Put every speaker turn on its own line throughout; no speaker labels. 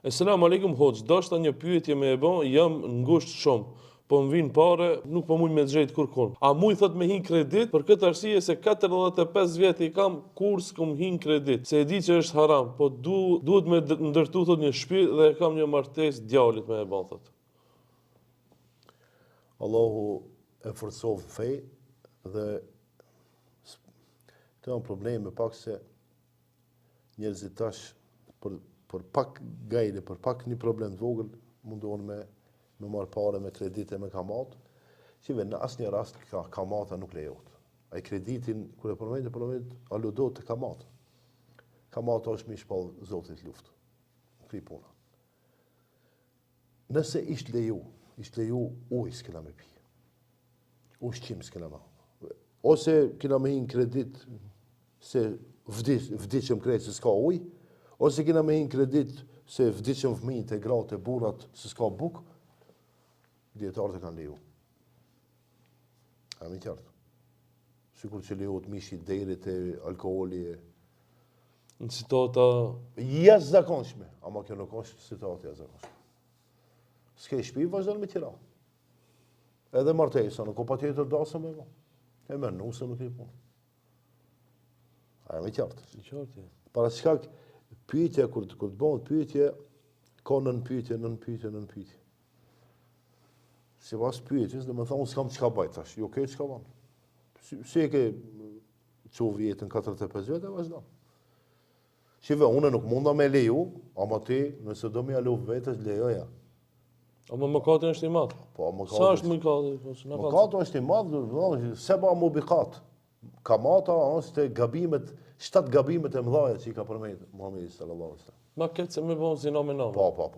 Selam aleikum hoxh, dashta një pyetje me e bë, jam ngusht shumë, po më vijnë pare, nuk po mund me xhejt kurrkun. A muj thot me hin kredit për këtë arsye se 45 vjet i kam kur s'kum hin kredit. Se e di që është haram, po duhet me ndërtu thot një shtëpi dhe kam një martesë djalit me e bën thot.
Allahu e forcov fej dhe të janë probleme pak se njerëzit tash për pak gajle, për pak një problem të vogël, mundohen me marrë pare me kredite me kamat, që në asë një rast kamata nuk lejohet. Ai kreditin, kër e përmendet, aludohet të kamata. Kamata është mi shpall Zotit luft. Kri puna. Nëse ishtë leju ujë s'kena me pi. Ushqim s'kena me. Ose kena me hin kredit se vdiqëm krejt se s'ka ujë, ose kena me hin kredit se vdiqëm fëmijët e gratë e burrat se s'ka buk, dietarët e kanë leju. A më qartë. Sikur që lejohet mishi i derit e alkooli e
Në situata
jashtëzakonshme, ama kjo nuk është situatë jashtëzakonshme. S'ke shtëpi, vazhdon me tira. Edhe martesa, nuk o patjetër dasëm e mo. E me nusë nuk i punë. A më qartë. Para çka pyetja, kur të bëhet pyetje, ka nën pyetje. Si pas pyetjes, dhe me thonë, s'kam çka bajt tash, jo ke çka ban. Si e ke qovë jetën 45 vjetë, e vazhdo. Shive, une nuk munda me leju, ama ti, nëse do me alu vetës, lejoja.
Ama mëkati është i madh.
Po, mëkati.
Sa është mëkati?
Mëkati është i madh, seba mubiqat. Kamata është gabimet, 7 gabimet e mëdhaja që i ka përmendur Muhamedi sallallahu alaihi wasallam.
Ma këtë se me bon zina me nama.
Po.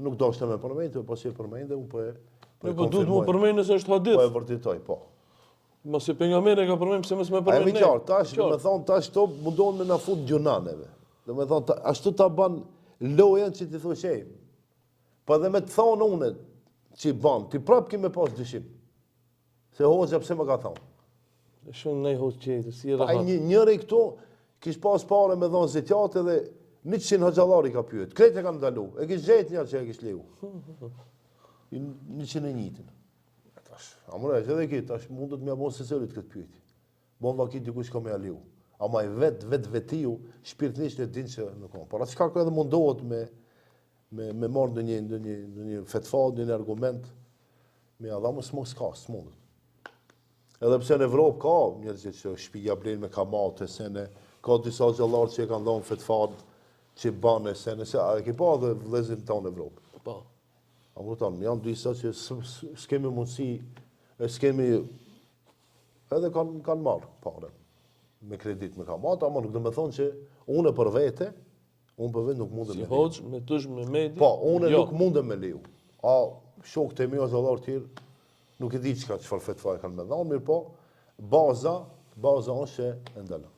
Nuk do shte me përmendur, po si e përmendur, unë po e
Po duhet mu përmendur nëse është hadith.
Po e vërtetoj, po.
Mos i pejgamberi ka përmendur pse mos me
A e
përmendur.
mi qartë, tash, do me thonë, tash to mundohen me na fut gjunaneve. Do me thonë, ashtu ta ban lojen që ti thosh ej. Po edhe me të thonë une që i ban, ti prap ki me pas dyshim. Se hoxha pse më ka thonë.
Shumë nej hoqë qejtë, si e
Pa
rahat.
njëri këtu, kish pas pare me dhonë zitjate dhe 100 hoxhallari ka pyet. Krejt e kanë ndalu, e kish gjetë një që e kish leju. 101. Tash, amore, që edhe ki, tash mundet me abon se sëllit këtë pyetje. Bon vakit dikush ka me aliu. Ama i vetiu, shpirtnisht e din që nuk on. Para çka ka edhe mundohet me marrë në një fetfa, në një argument, me adhamë s'mos ka, s'mundet. Edhe pse në Evropë ka njerëzit që shtëpia blen me kamate, ka disa xhallar që e kanë dhënë fetfat që banë se a e ke pa dhe vëllezërin tonë në Evropë.
Po.
A kupton, janë disa që s'kemi mundësi, s'kemi edhe kanë marrë pare me kredit me kamate, ama nuk do me thonë që unë për vete nuk mundem me leju.
Si hoxh, me tush, me medi.
Po, unë nuk mundem me leju. A shokët e mi o xhallar tjerë nuk e di çfarë fetfa e kanë me dhënë, mirë po, baza është që e ndalon.